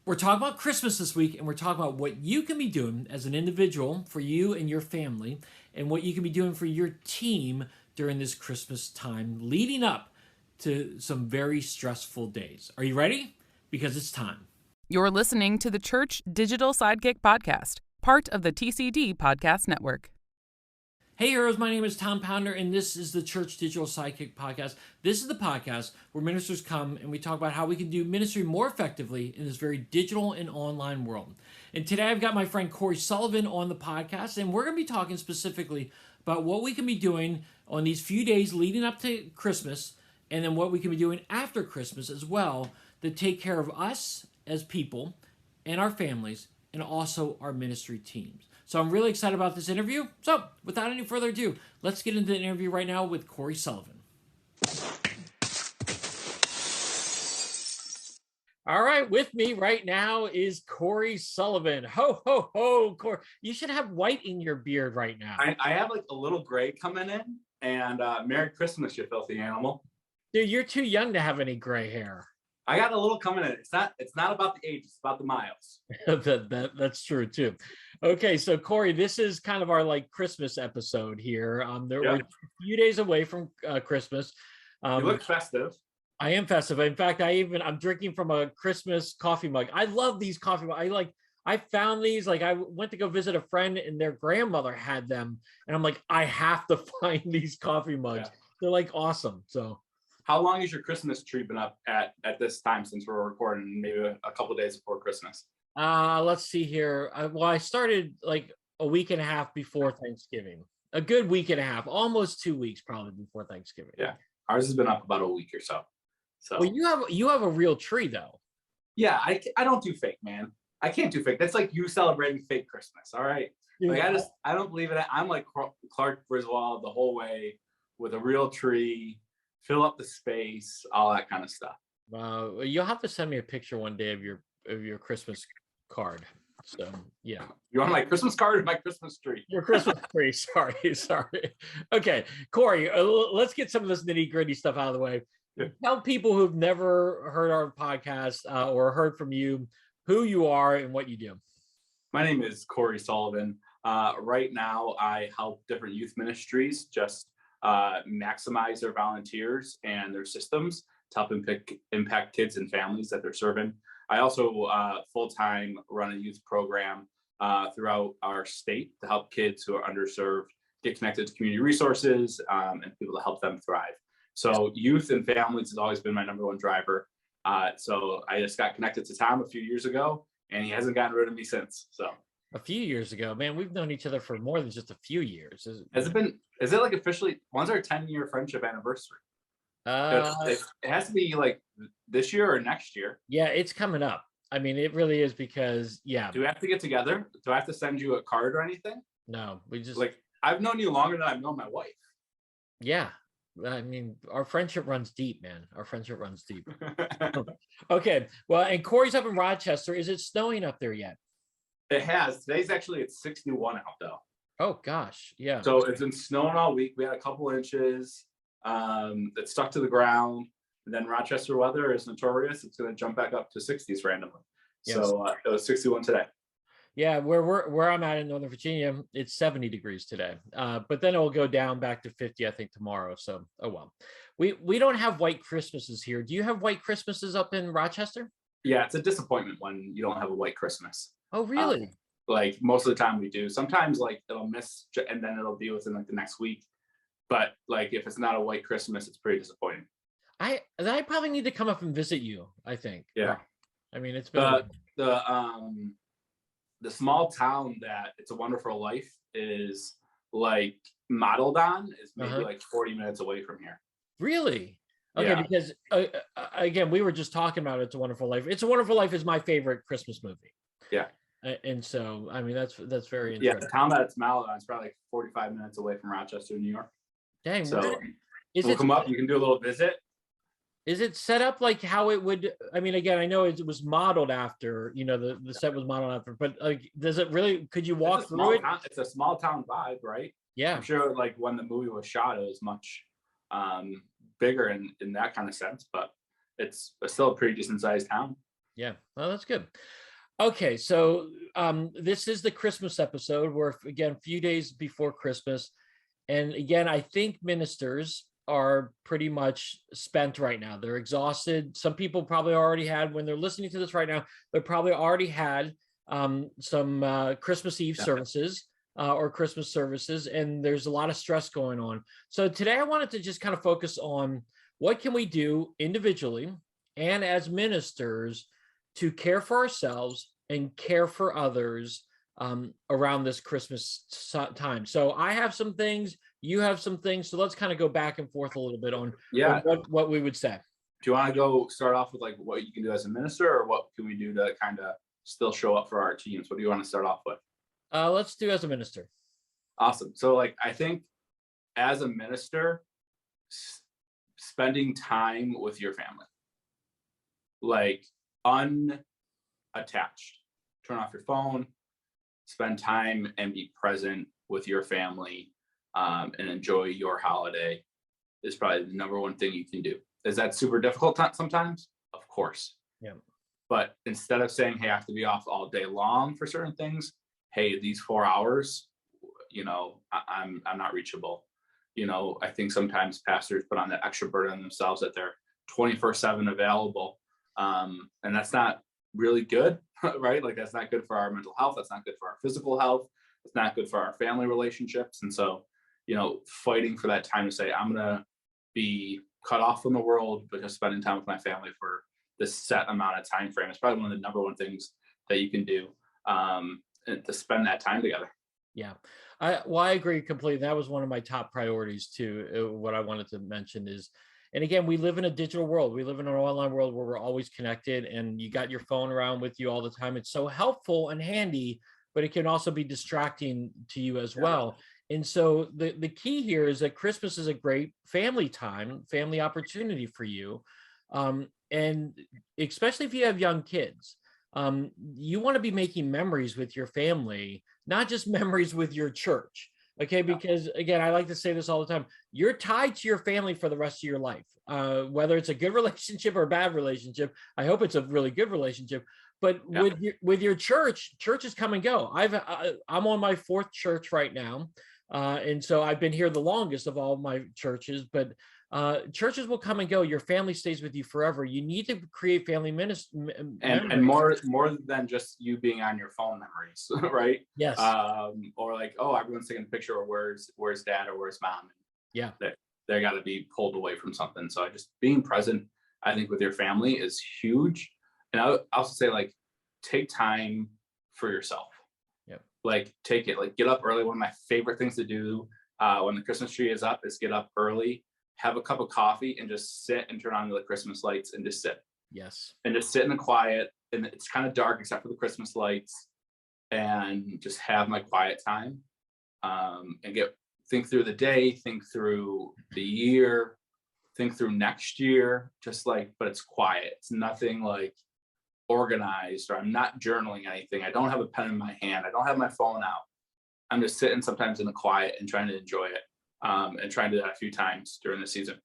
We're talking about Christmas this week, and we're talking about what you can be doing as an individual for you and your family, and what you can be doing for your team during this Christmas time leading up to some very stressful days. Are you ready? Because it's time. You're listening to the Church Digital Sidekick Podcast, part of the TCD Podcast Network. Hey heroes, my name is Tom Pounder, and this is the Church Digital Sidekick Podcast. This is the podcast where ministers come and we talk about how we can do ministry more effectively in this very digital and online world. And today I've got my friend Cory Sullivan on the podcast, and we're going to be talking specifically about what we can be doing on these few days leading up to Christmas, and then what we can be doing after Christmas as well to take care of us as people and our families and also our ministry teams. So I'm really excited about this interview. So without any further ado, let's get into the interview right now with Cory Sullivan. All right, with me right now is Cory Sullivan. Ho, ho, ho, Cory. You should have white in your beard right now. I have like a little gray coming in, and Merry Christmas, you filthy animal. Dude, you're too young to have any gray hair. I got a little coming in. It's not about the age, it's about the miles. That's true too. Okay, so Cory, this is kind of our like Christmas episode here. We're a few days away from Christmas. You look festive. I am festive. In fact, I'm drinking from a Christmas coffee mug. I love these coffee mugs. I found these, like I went to go visit a friend and their grandmother had them. And I'm like, I have to find these coffee mugs. Yeah. They're like awesome. So how long has your Christmas tree been up at this time since we're recording? Maybe a couple of days before Christmas. Let's see here. I started like a week and a half before Thanksgiving. A good week and a half, almost 2 weeks probably before Thanksgiving. Yeah, ours has been up about a week or so. So well, you have a real tree though. Yeah, I don't do fake, man. I can't do fake. That's like you celebrating fake Christmas. All right. Yeah. Like I don't believe in it. I'm like Clark Griswold the whole way with a real tree. Fill up the space, all that kind of stuff. You'll have to send me a picture one day of your Christmas card. So yeah. You want my Christmas card or my Christmas tree? Your Christmas tree. Sorry. Okay, Cory, let's get some of this nitty gritty stuff out of the way. Yeah. Tell people who've never heard our podcast or heard from you who you are and what you do. My name is Cory Sullivan. Right now, I help different youth ministries just maximize their volunteers and their systems to help impact kids and families that they're serving. I also full-time run a youth program throughout our state to help kids who are underserved get connected to community resources and people to help them thrive. So youth and families has always been my number one driver. So I just got connected to Tom a few years ago, and he hasn't gotten rid of me since. So a few years ago, man, we've known each other for more than just a few years. Is it like officially, when's our 10-year friendship anniversary? It has to be like this year or next year. Yeah, it's coming up. I mean, it really is because, yeah. Do we have to get together? Do I have to send you a card or anything? No, we just like, I've known you longer than I've known my wife. Yeah. I mean, our friendship runs deep, man. Our friendship runs deep. Okay. Well, and Cory's up in Rochester. Is it snowing up there yet? It has. Today's actually it's 61 out though. Oh gosh, yeah. So it's been snowing all week. We had a couple inches that stuck to the ground. And then Rochester weather is notorious. It's going to jump back up to 60s randomly. Yes. So it was 61 today. Yeah, where I'm at in Northern Virginia, it's 70 degrees today. But then it will go down back to 50, I think, tomorrow. So, oh well. We don't have white Christmases here. Do you have white Christmases up in Rochester? Yeah, it's a disappointment when you don't have a white Christmas. Oh, really? Like most of the time we do. Sometimes like it'll miss and then it'll be within like the next week. But like if it's not a white Christmas, it's pretty disappointing. I probably need to come up and visit you, I think. Yeah. I mean, it's been the small town that It's a Wonderful Life is like modeled on is maybe like 40 minutes away from here. Really? Okay, yeah. Because again, we were just talking about It's a Wonderful Life. It's a Wonderful Life is my favorite Christmas movie. Yeah. And so, I mean, that's very interesting. Yeah, the town that it's modeled on is probably like 45 minutes away from Rochester, New York. Dang. So we'll come up, you can do a little visit. Is it set up like how it would? I mean, again, I know it was modeled after, you know, the set was modeled after, but like, does it really? Could you walk through it? It's a small town vibe, right? Yeah, I'm sure. Like when the movie was shot, it was much bigger in that kind of sense, but it's still a pretty decent sized town. Yeah, well, that's good. Okay, so this is the Christmas episode. We're again a few days before Christmas, and again, I think ministers are pretty much spent right now. They're exhausted. Some people probably already had, when they're listening to this right now, they probably already had some Christmas Eve Yeah. services or Christmas services, and there's a lot of stress going on. So today, I wanted to just kind of focus on what can we do individually and as ministers to care for ourselves and care for others around this Christmas time. So I have some things, you have some things. So let's kind of go back and forth a little bit on Yeah. what we would say. Do you want to go start off with like what you can do as a minister, or what can we do to kind of still show up for our teams? What do you want to start off with? Let's do as a minister. Awesome. So like, I think as a minister, spending time with your family, like unattached, turn off your phone, spend time and be present with your family, and enjoy your holiday is probably the number one thing you can do. Is that super difficult sometimes? Of course. Yeah. But instead of saying, hey, I have to be off all day long for certain things, hey, these 4 hours, I'm not reachable. I think sometimes pastors put on that extra burden on themselves that they're 24/7 available. And that's not really good, right? Like, that's not good for our mental health. That's not good for our physical health. It's not good for our family relationships. And so, fighting for that time to say, I'm going to be cut off from the world, but just spending time with my family for this set amount of time frame is probably one of the number one things that you can do to spend that time together. Yeah, I agree completely. That was one of my top priorities too. What I wanted to mention is, and again, we live in a digital world. We live in an online world where we're always connected, and you got your phone around with you all the time. It's so helpful and handy, but it can also be distracting to you as well. And so the key here is that Christmas is a great family time, family opportunity for you. And especially if you have young kids, you want to be making memories with your family, not just memories with your church. Okay. Because again, I like to say this all the time. You're tied to your family for the rest of your life, whether it's a good relationship or a bad relationship. I hope it's a really good relationship. But with your church, churches come and go. I'm on my 4th church right now. And so I've been here the longest of all my churches, but churches will come and go. Your family stays with you forever. You need to create family memories. And more than just you being on your phone memories, right? Yes. Or like, oh, everyone's taking a picture of where's dad or where's mom. Yeah. They got to be pulled away from something. So just being present, I think, with your family is huge. And I would also say, like, take time for yourself. Like, take it, like, get up early. One of my favorite things to do when the Christmas tree is up is get up early, have a cup of coffee, and just sit and turn on the Christmas lights and just sit. Yes. And just sit in the quiet. And it's kind of dark except for the Christmas lights, and just have my quiet time, and think through the day, think through the year, think through next year, but it's quiet. It's nothing like organized, or I'm not journaling anything. I don't have a pen in my hand. I don't have my phone out. I'm just sitting sometimes in the quiet and trying to enjoy it, and trying to do that a few times during the season.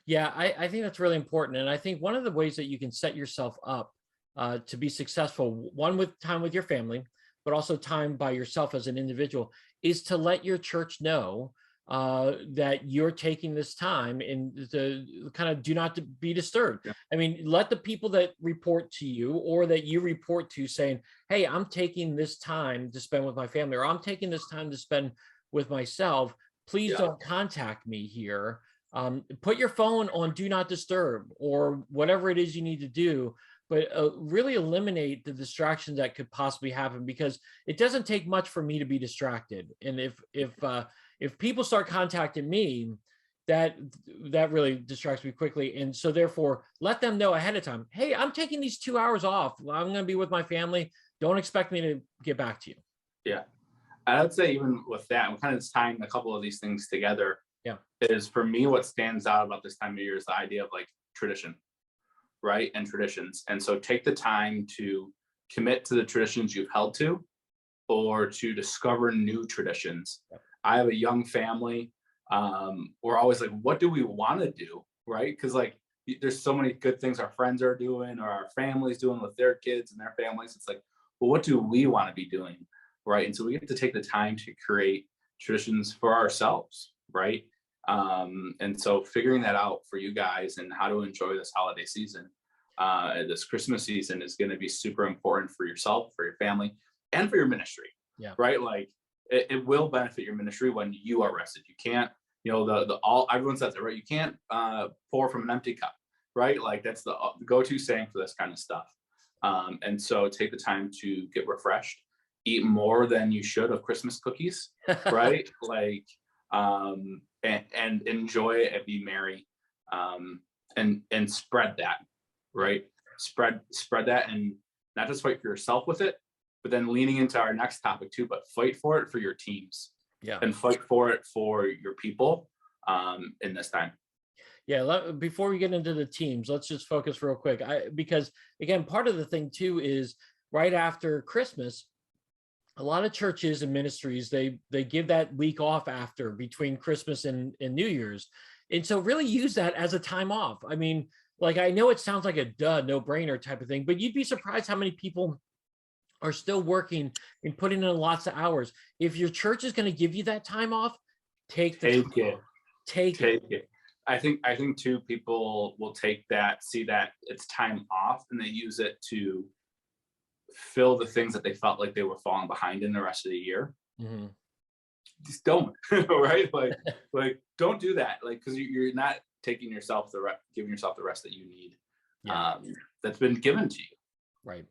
Yeah, I think that's really important. And I think one of the ways that you can set yourself up to be successful, one, with time with your family, but also time by yourself as an individual, is to let your church know that you're taking this time and the kind of do not to be disturbed. Yeah. I mean, let the people that report to you or that you report to saying, hey, I'm taking this time to spend with my family, or I'm taking this time to spend with myself. Please don't contact me here. Put your phone on do not disturb or whatever it is you need to do, but really eliminate the distractions that could possibly happen, because it doesn't take much for me to be distracted. And if people start contacting me, that really distracts me quickly. And so therefore, let them know ahead of time, hey, I'm taking these 2 hours off. I'm going to be with my family. Don't expect me to get back to you. Yeah. I would say even with that, and kind of tying a couple of these things together, is for me, what stands out about this time of year is the idea of like tradition, right? And traditions. And so take the time to commit to the traditions you've held to, or to discover new traditions. I have a young family. We're always like, what do we want to do? Right? Because like there's so many good things our friends are doing or our families doing with their kids and their families. It's like, well, what do we want to be doing? Right. And so we have to take the time to create traditions for ourselves. Right. And so figuring that out for you guys and how to enjoy this holiday season, this Christmas season is going to be super important for yourself, for your family, and for your ministry. Yeah. Right. Like it will benefit your ministry when you are rested. You can't, everyone says it, right? You can't pour from an empty cup, right? Like that's the go-to saying for this kind of stuff. And so take the time to get refreshed, eat more than you should of Christmas cookies, right? Like, and enjoy it and be merry, and spread that, right? Spread that, and not just fight for yourself with it, but then leaning into our next topic too, but fight for it for your teams. Yeah. And fight for it for your people in this time. Yeah, before we get into the teams, let's just focus real quick. Because again, part of the thing too is right after Christmas, a lot of churches and ministries, they give that week off after between Christmas and New Year's. And so really use that as a time off. I mean, like, I know it sounds like a no-brainer type of thing, but you'd be surprised how many people are still working and putting in lots of hours. If your church is going to give you that time off, take it. I think too, people will take that, see that it's time off, and they use it to fill the things that they felt like they were falling behind in the rest of the year. Mm-hmm. Just don't, right? Like don't do that. Like, because you're not taking yourself giving yourself the rest that you need. Yeah. That's been given to you. Right.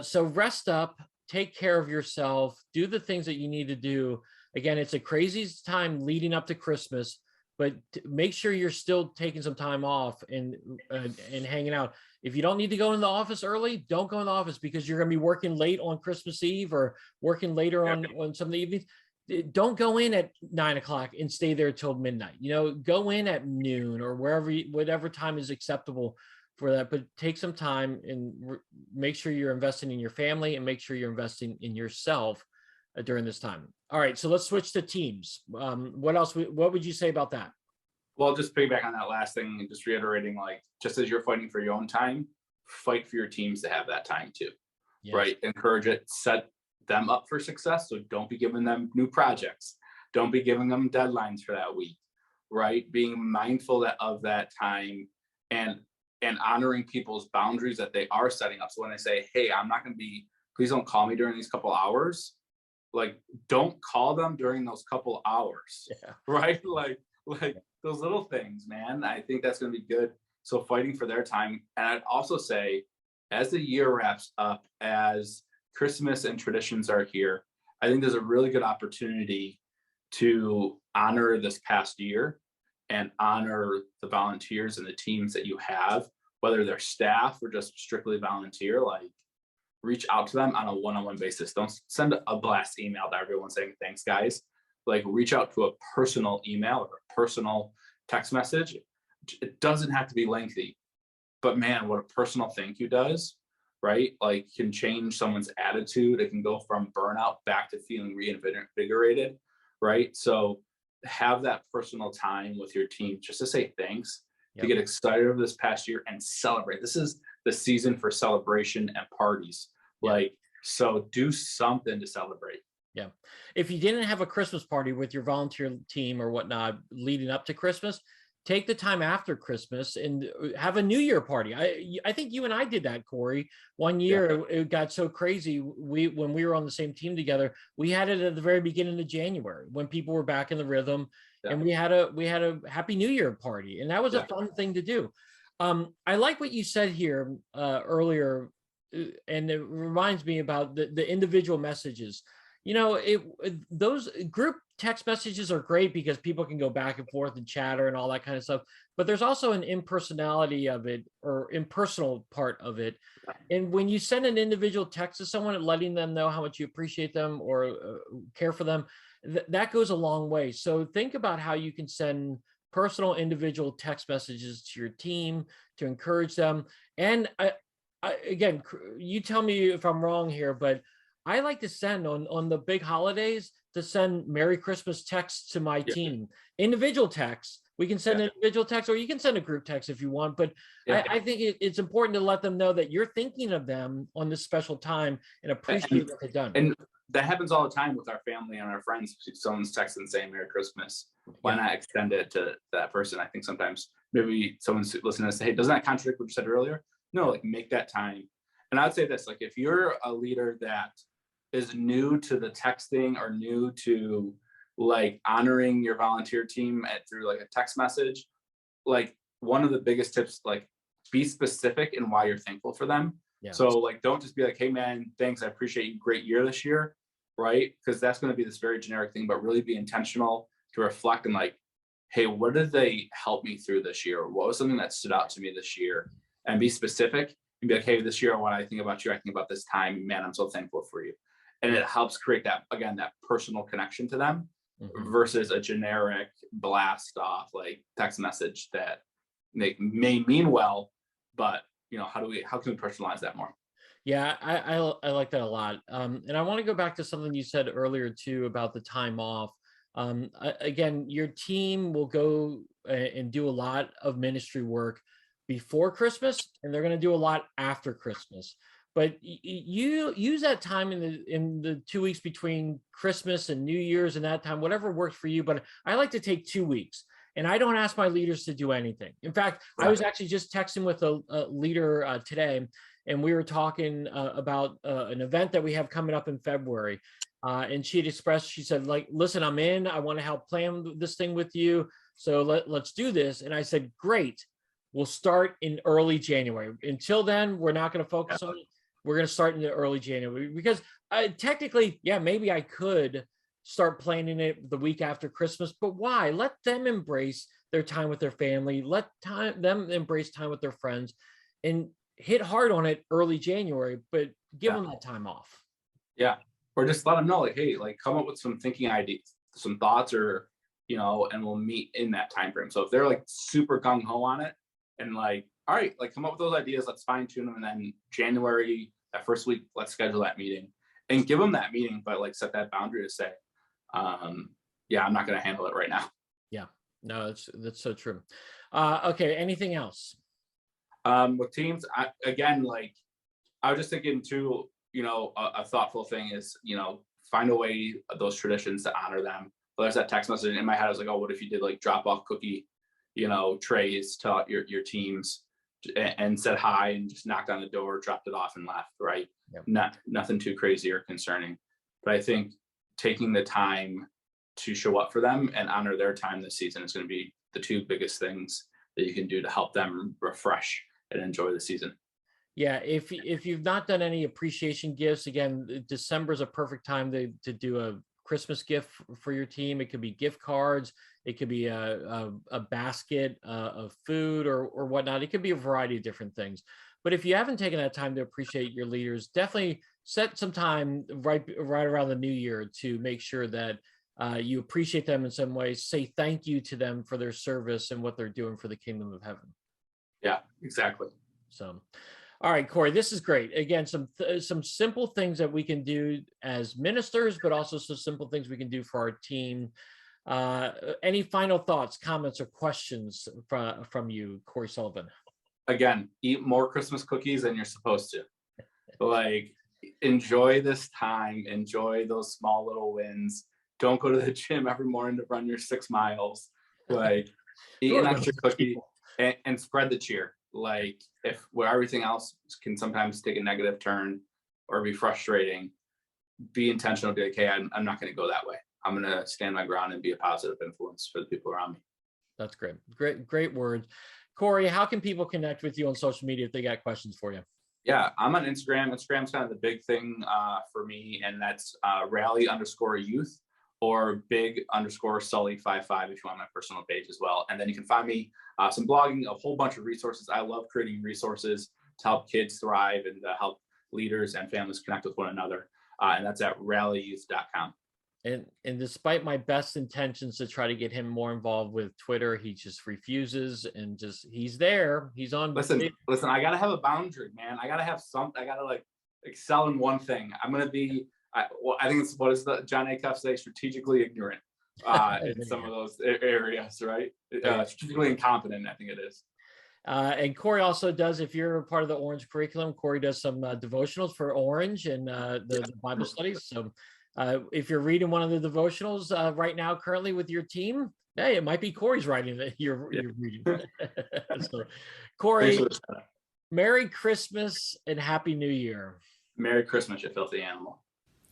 So rest up, take care of yourself, do the things that you need to do. Again, it's a crazy time leading up to Christmas, but make sure you're still taking some time off and hanging out. If you don't need to go in the office early, don't go in the office because you're going to be working late on Christmas Eve or working later on some of the evenings. Don't go in at 9 o'clock and stay there till midnight. Go in at noon or whatever time is acceptable for that, but take some time and make sure you're investing in your family and make sure you're investing in yourself during this time. All right, so let's switch to teams. What would you say about that? Well, just piggyback on that last thing and just reiterating, like, just as you're fighting for your own time, fight for your teams to have that time too. Yes. Right? Encourage it, set them up for success. So don't be giving them new projects. Don't be giving them deadlines for that week, right? Being mindful of that time and honoring people's boundaries that they are setting up. So when they say, hey, I'm not going to please don't call me during these couple hours. Like, don't call them during those couple hours, right? Like those little things, man. I think that's going to be good. So fighting for their time. And I'd also say, as the year wraps up, as Christmas and traditions are here, I think there's a really good opportunity to honor this past year and honor the volunteers and the teams that you have, whether they're staff or just strictly volunteer. Like, reach out to them on a one-on-one basis. Don't send a blast email to everyone saying, thanks, guys. Like, reach out to a personal email or a personal text message. It doesn't have to be lengthy, but man, what a personal thank you does, right? Like, can change someone's attitude. It can go from burnout back to feeling reinvigorated, right? So have that personal time with your team just to say thanks, to get excited over this past year and celebrate. This is the season for celebration and parties. Like, so do something to celebrate. Yeah. If you didn't have a Christmas party with your volunteer team or whatnot leading up to Christmas, take the time after Christmas and have a New Year party. I think you and I did that, Cory. One year it got so crazy. When we were on the same team together, we had it at the very beginning of January when people were back in the rhythm, and we had a Happy New Year party, and that was a fun thing to do. I like what you said here earlier, and it reminds me about the individual messages. Those group text messages are great because people can go back and forth and chatter and all that kind of stuff. But there's also an impersonality of it, or impersonal part of it. And when you send an individual text to someone and letting them know how much you appreciate them or care for them, that goes a long way. So think about how you can send personal individual text messages to your team to encourage them. And again, you tell me if I'm wrong here, but I like to send on the big holidays, to send Merry Christmas texts to my team, individual texts, We can send Yeah. an individual text, or you can send a group text if you want. But Yeah. I think it's important to let them know that you're thinking of them on this special time and appreciate what they've done. And that happens all the time with our family and our friends. If someone's texting saying Merry Christmas, why not extend it to that person? I think sometimes maybe someone's listening and say, hey, doesn't that contradict what you said earlier? No, like make that time. And I would say this, like if you're a leader that is new to the texting or new to like honoring your volunteer team through like a text message, like one of the biggest tips, like be specific in why you're thankful for them. Yeah. So like, don't just be like, hey man, thanks, I appreciate you, great year this year, right? Because that's going to be this very generic thing, but really be intentional to reflect and like, hey, what did they help me through this year? What was something that stood out to me this year? And be specific and be like, hey, this year when I think about you, I think about this time, man, I'm so thankful for you. And it helps create that, again, that personal connection to them versus a generic blast off like text message that they may mean well, but you know, how can we personalize that more? Yeah, I like that a lot. And I want to go back to something you said earlier too about the time off. Again, your team will go and do a lot of ministry work before Christmas, and they're going to do a lot after Christmas. But you use that time in the 2 weeks between Christmas and New Year's and that time, whatever works for you. But I like to take 2 weeks. And I don't ask my leaders to do anything. In fact, I was actually just texting with a leader today, and we were talking about an event that we have coming up in February. And she had expressed, she said, like, listen, I'm in. I want to help plan this thing with you. So let's do this. And I said, great. We'll start in early January. Until then, we're not going to focus on it. We're going to start in the early January because technically, yeah, maybe I could start planning it the week after Christmas, but why? Let them embrace their time with their family. Let them embrace time with their friends and hit hard on it early January, but give them that time off. Yeah. Or just let them know, like, hey, like come up with some thinking ideas, some thoughts, or, you know, and we'll meet in that time frame. So if they're like super gung ho on it and like, all right, like come up with those ideas, let's fine tune them. And then January, that first week, let's schedule that meeting and give them that meeting, but like set that boundary to say, yeah, I'm not going to handle it right now. Yeah, no, that's so true. Okay. Anything else? With teams, again, like I was just thinking too, you know, a thoughtful thing is, you know, find a way those traditions to honor them. But there's that text message in my head. I was like, oh, what if you did like drop off cookie, you know, trays to your teams and said hi and just knocked on the door, dropped it off and left, right? Yep. Nothing too crazy or concerning. But I think taking the time to show up for them and honor their time this season is going to be the two biggest things that you can do to help them refresh and enjoy the season. Yeah, if you've not done any appreciation gifts, again, December is a perfect time to do a Christmas gift for your team. It could be gift cards, it could be a basket of food or whatnot. It could be a variety of different things. But if you haven't taken that time to appreciate your leaders, definitely set some time right around the new year to make sure that you appreciate them in some ways. Say thank you to them for their service and what they're doing for the kingdom of heaven. Yeah, exactly. So, all right, Cory, this is great. Again, some simple things that we can do as ministers, but also some simple things we can do for our team. Any final thoughts, comments, or questions from you, Cory Sullivan? Again, eat more Christmas cookies than you're supposed to. Like, enjoy this time. Enjoy those small little wins. Don't go to the gym every morning to run your 6 miles. Like, eat an extra cookie and spread the cheer. Like, if where everything else can sometimes take a negative turn or be frustrating, be intentional. Be like, hey, I'm not going to go that way. I'm going to stand my ground and be a positive influence for the people around me. That's great. Great words. Cory, how can people connect with you on social media if they got questions for you? Yeah, I'm on Instagram. Instagram's kind of the big thing for me, and that's rally_youth or big_Sully55 if you want my personal page as well. And then you can find me some blogging, a whole bunch of resources. I love creating resources to help kids thrive and to help leaders and families connect with one another. And that's at rallyyouth.com. And despite my best intentions to try to get him more involved with Twitter, he just refuses and he's there. He's on. Listen, I got to have a boundary, man. I got to have something. I got to like excel in one thing. I'm going to be, I think it's, what does the John Acuff say? Strategically ignorant. in some of those areas, right? Strategically incompetent, I think it is. And Cory also does, if you're a part of the Orange curriculum, Cory does some devotionals for Orange and the Bible studies. So if you're reading one of the devotionals right now, currently with your team, hey, it might be Cory's writing that you're reading. So, Cory, Merry Christmas and Happy New Year. Merry Christmas, you filthy animal.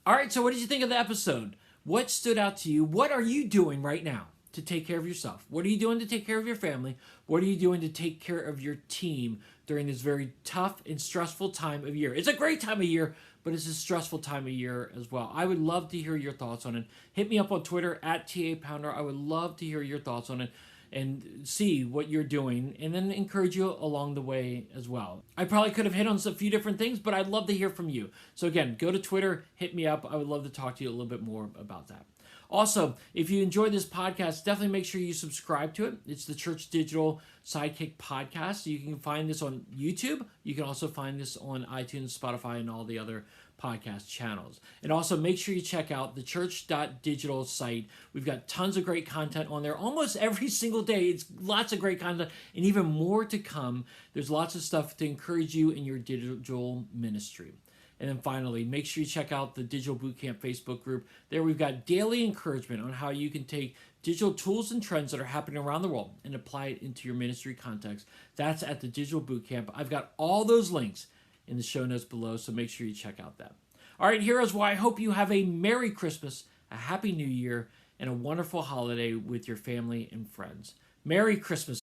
All right, so what did you think of the episode? What stood out to you? What are you doing right now to take care of yourself? What are you doing to take care of your family? What are you doing to take care of your team during this very tough and stressful time of year? It's a great time of year, but it's a stressful time of year as well. I would love to hear your thoughts on it. Hit me up on Twitter at @TAPounder. I would love to hear your thoughts on it and see what you're doing, and then encourage you along the way as well. I probably could have hit on a few different things, but I'd love to hear from you. So again, go to Twitter, hit me up. I would love to talk to you a little bit more about that. Also, if you enjoyed this podcast, definitely make sure you subscribe to it. It's the Church Digital Sidekick Podcast. You can find this on YouTube. You can also find this on iTunes, Spotify, and all the other podcast channels. And also make sure you check out the theChurch.digital site. We've got tons of great content on there almost every single day. It's lots of great content and even more to come. There's lots of stuff to encourage you in your digital ministry. And then finally, make sure you check out the Digital Bootcamp Facebook group. There we've got daily encouragement on how you can take digital tools and trends that are happening around the world and apply it into your ministry context. That's at the Digital Bootcamp. I've got all those links in the show notes below, so make sure you check out that. All right, heroes, well, I hope you have a Merry Christmas, a Happy New Year, and a wonderful holiday with your family and friends. Merry Christmas.